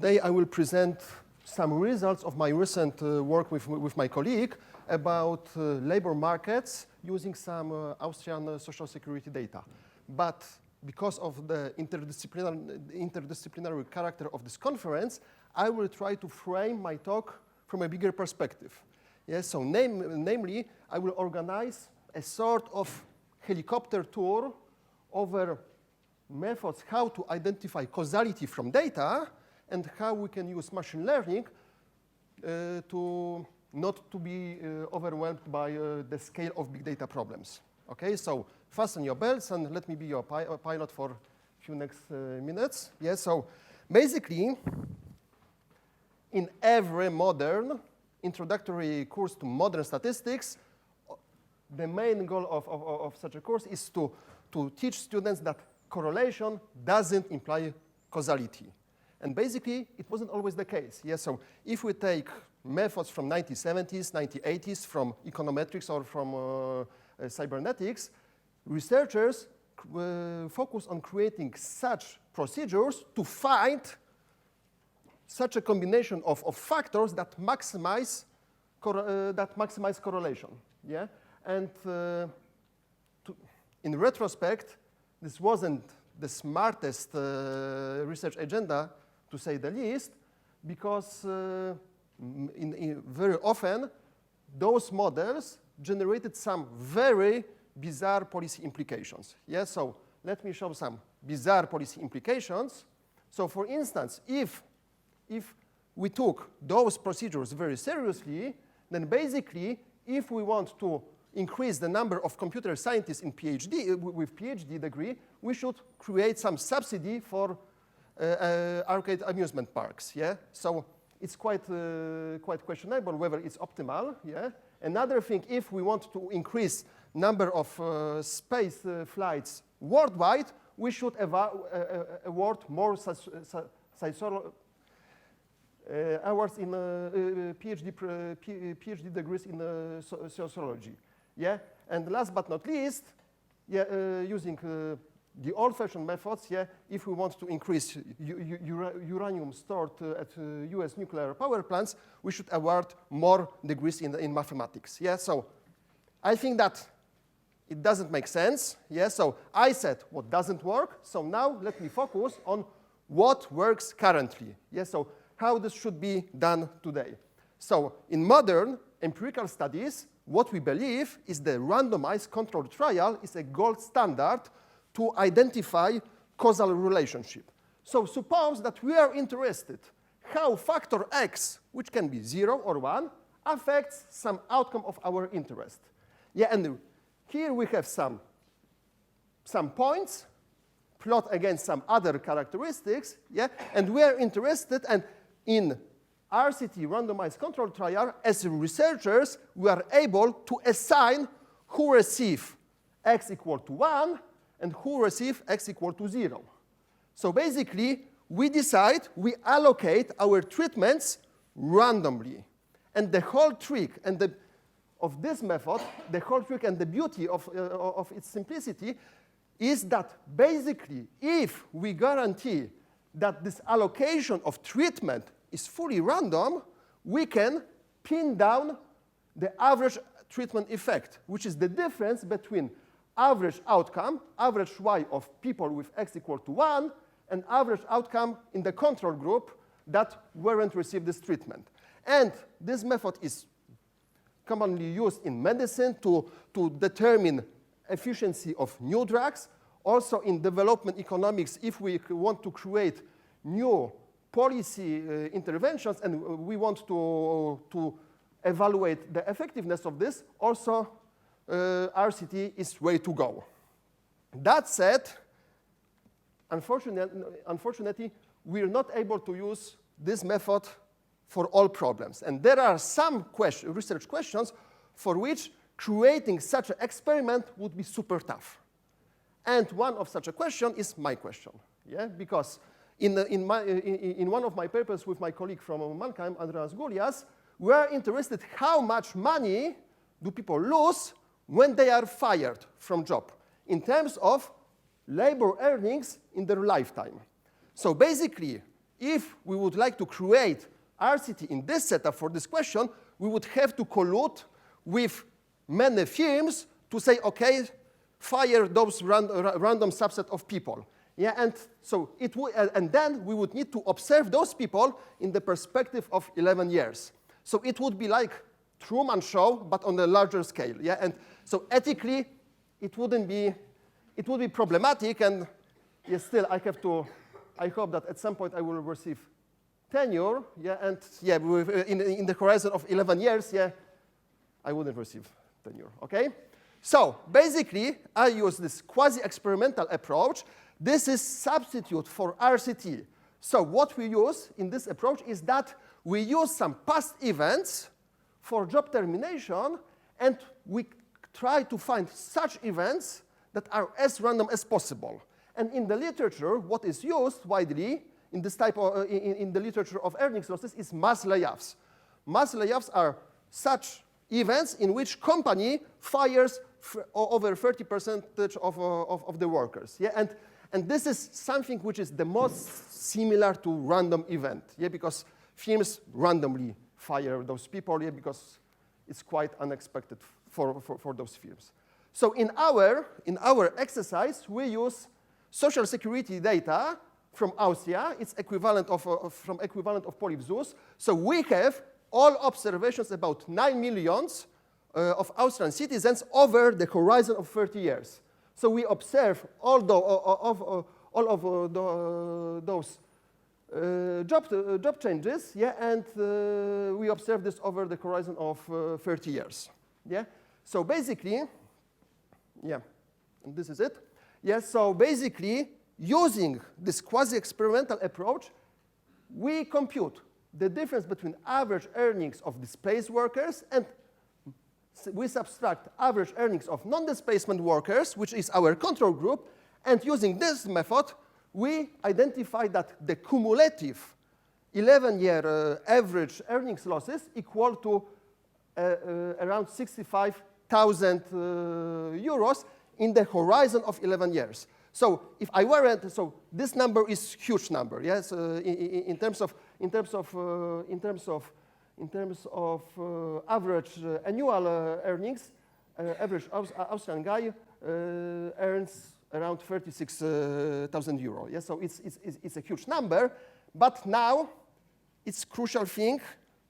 today I will present some results of my recent work with my colleague about labor markets using some Austrian social security data. But because of the interdisciplinary character of this conference, I will try to frame my talk from a bigger perspective. Yes, so namely, I will organize a sort of helicopter tour over methods how to identify causality from data and how we can use machine learning to not to be overwhelmed by the scale of big data problems. Okay, so fasten your belts and let me be your pilot for a few next minutes. Yes, so basically, in every modern introductory course to modern statistics, the main goal of such a course is to teach students that correlation doesn't imply causality. And basically, it wasn't always the case. Yes, so if we take methods from 1970s, 1980s, from econometrics or from cybernetics, researchers focus on creating such procedures to find such a combination of factors that maximize correlation. Yeah, and in retrospect, this wasn't the smartest research agenda, to say the least, because very often those models generated some very bizarre policy implications. Yeah, so let me show some bizarre policy implications. So for instance, if we took those procedures very seriously, then basically, if we want to increase the number of computer scientists in with PhD degree, we should create some subsidy for arcade amusement parks. Yeah, so it's quite questionable whether it's optimal. Yeah. Another thing, if we want to increase number of space flights worldwide, we should award more awards in PhD degrees in sociology. Yeah, and last but not least, yeah, using the old-fashioned methods, yeah, if we want to increase uranium stored at US nuclear power plants, we should award more degrees in mathematics. Yeah, so I think that it doesn't make sense. Yeah, so I said what doesn't work. So now let me focus on what works currently. Yeah, so how this should be done today. So in modern empirical studies, what we believe is the randomized controlled trial is a gold standard to identify causal relationship. So suppose that we are interested how factor X, which can be 0 or 1, affects some outcome of our interest. Yeah, and here we have some points, plot against some other characteristics, yeah, and we are interested, and in RCT randomized control trial, as researchers, we are able to assign who receive X equal to 1 and who receive X equal to 0. So basically, we decide, we allocate our treatments randomly. And the whole trick of this method, the whole trick and the beauty of its simplicity is that basically, if we guarantee that this allocation of treatment is fully random, we can pin down the average treatment effect, which is the difference between average outcome, average Y of people with X equal to 1, and average outcome in the control group that weren't received this treatment. And this method is commonly used in medicine to determine efficiency of new drugs. Also in development economics, if we want to create new policy interventions and we want to evaluate the effectiveness of this, also RCT is way to go. That said, unfortunately, we're not able to use this method for all problems. And there are some research questions for which creating such an experiment would be super tough. And one of such a question is my question, yeah, because in one of my papers with my colleague from Mannheim, Andreas Gulias, we are interested how much money do people lose when they are fired from job in terms of labor earnings in their lifetime. So basically, if we would like to create RCT in this setup for this question, we would have to collude with many firms to say, OK, fire those random subset of people. Yeah, and so and then we would need to observe those people in the perspective of 11 years. So it would be like Truman Show, but on a larger scale. Yeah, and so ethically, it would be problematic, and yeah, still I have to. I hope that at some point I will receive tenure. Yeah, and yeah, in the horizon of 11 years, yeah, I wouldn't receive tenure. Okay. So basically, I use this quasi-experimental approach. This is substitute for RCT. So what we use in this approach is that we use some past events for job termination, and we try to find such events that are as random as possible. And in the literature, what is used widely in this type of, in the literature of earnings losses is mass layoffs. Mass layoffs are such events in which company fires over 30% of the workers. Yeah? And this is something which is the most similar to random event, yeah? Because firms randomly fire those people, yeah? Because it's quite unexpected for those firms. So in our exercise, we use social security data from Austria. It's equivalent of Polipzus. So we have all observations about 9 million of Austrian citizens over the horizon of 30 years. So we observe all of those job changes, yeah, and we observe this over the horizon of 30 years. Yeah. So basically, yeah, and this is it. Yeah. So basically, using this quasi-experimental approach, we compute the difference between average earnings of displaced workers, and we subtract average earnings of non-displacement workers, which is our control group. And using this method, we identify that the cumulative 11-year average earnings losses equal to around 65,000 euros in the horizon of 11 years. So if I weren't, so this number is huge number, yes, in terms of average annual earnings, average Austrian guy earns around 36,000 euro. Yeah, so it's a huge number. But now it's crucial thing,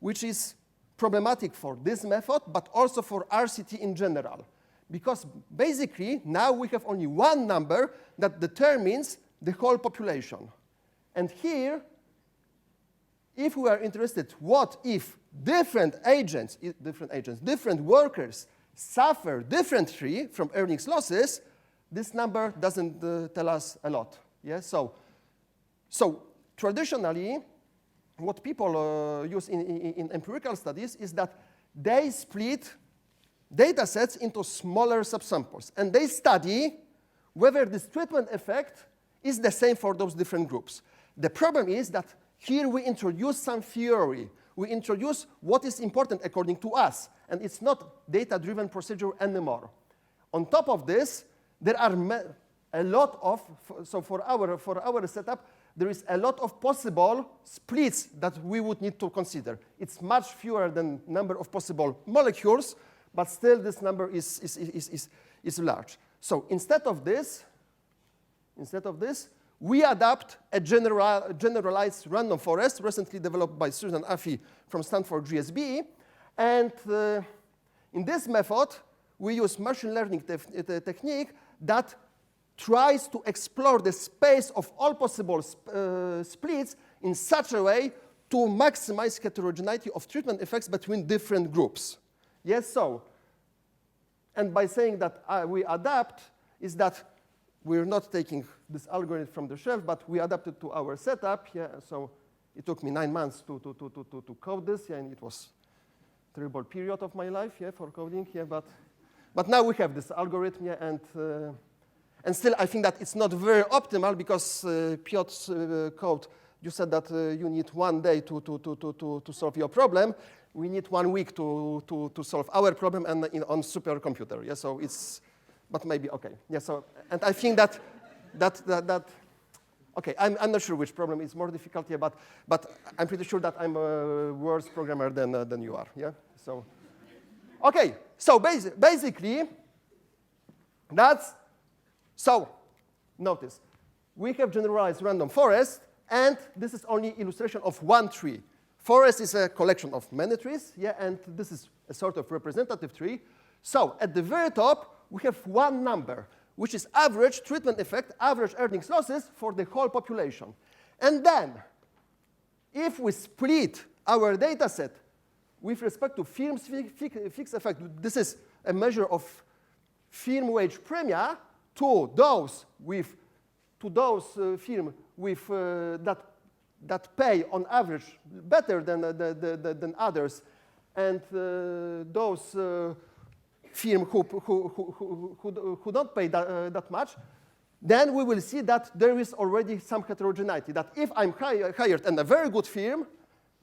which is problematic for this method, but also for RCT in general. Because basically, now we have only one number that determines the whole population. And here, if we are interested, what if different workers suffer differently from earnings losses, this number doesn't tell us a lot. Yeah? So traditionally, what people use in empirical studies is that they split data sets into smaller subsamples, and they study whether this treatment effect is the same for those different groups. The problem is that here we introduce some theory. We introduce what is important according to us, and it's not data-driven procedure anymore. On top of this, there are a lot of, so for our setup, there is a lot of possible splits that we would need to consider. It's much fewer than number of possible molecules, but still this number is large. So instead of this, we adapt a generalized random forest recently developed by Susan Athey from Stanford GSB. And in this method, we use machine learning technique that tries to explore the space of all possible splits in such a way to maximize heterogeneity of treatment effects between different groups. Yes, so, and by saying that we adapt, is that we're not taking this algorithm from the shelf, but we adapt it to our setup. Yeah, so it took me 9 months to code this, yeah, and it was a terrible period of my life, yeah, for coding, yeah, but now we have this algorithm, yeah, and still I think that it's not very optimal because Piotr's code, you said that you need 1 day to solve your problem. We need 1 week to solve our problem and on supercomputer. Yeah, so it's, but maybe okay. Yeah, so and I think that Okay, I'm not sure which problem is more difficult here, but I'm pretty sure that I'm a worse programmer than you are, yeah? So, okay, so basically, so notice, we have generalized random forest, and this is only illustration of one tree. Forest is a collection of many trees, yeah, and this is a sort of representative tree. So at the very top, we have one number, which is average treatment effect, average earnings losses for the whole population. And then, if we split our data set with respect to firm's fixed effect, this is a measure of firm wage premia to those firm with that pay on average better than others, and those firm who don't pay that much, then we will see that there is already some heterogeneity. That if I'm hired in a very good firm,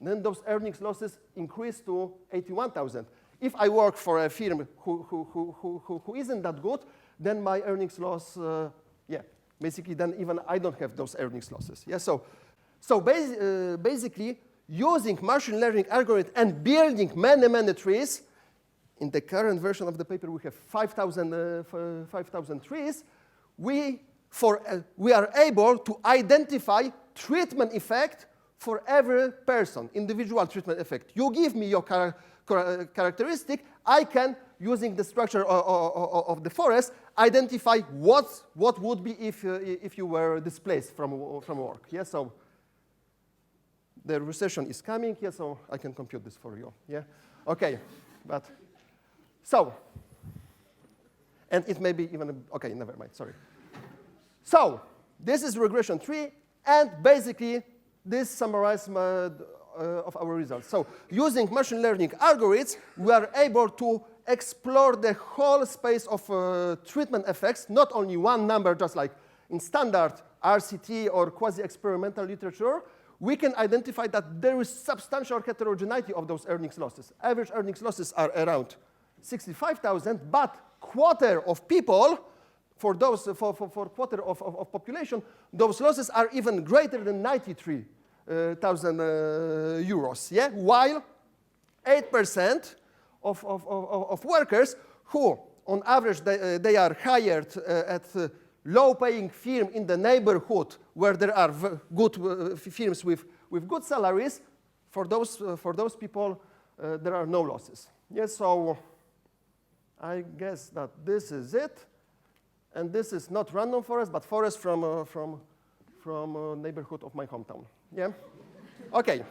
then those earnings losses increase to 81,000. If I work for a firm who isn't that good, then my earnings loss, basically then even I don't have those earnings losses. Yeah, so basically, using machine learning algorithm and building many trees, in the current version of the paper, we have 5,000 trees. We are able to identify treatment effect for every person, individual treatment effect. You give me your characteristic, I can, using the structure of the forest, identify what would be if you were displaced from work. Yeah, so the recession is coming. Yeah, so I can compute this for you. Yeah, okay, but so, and it may be even okay. Never mind. Sorry. So this is regression tree, and basically this summarizes of our results. So using machine learning algorithms, we are able to explore the whole space of treatment effects, not only one number, just like in standard RCT or quasi-experimental literature. We can identify that there is substantial heterogeneity of those earnings losses. Average earnings losses are around 65,000, but quarter of people, for quarter of population, those losses are even greater than 93,000 euros. Yeah, while 8% of workers who, on average, they are hired at low-paying firm in the neighborhood where there are good firms with good salaries, for those people, there are no losses. Yes, so I guess that this is it, and this is not random forest, but forest from neighborhood of my hometown. Yeah, okay.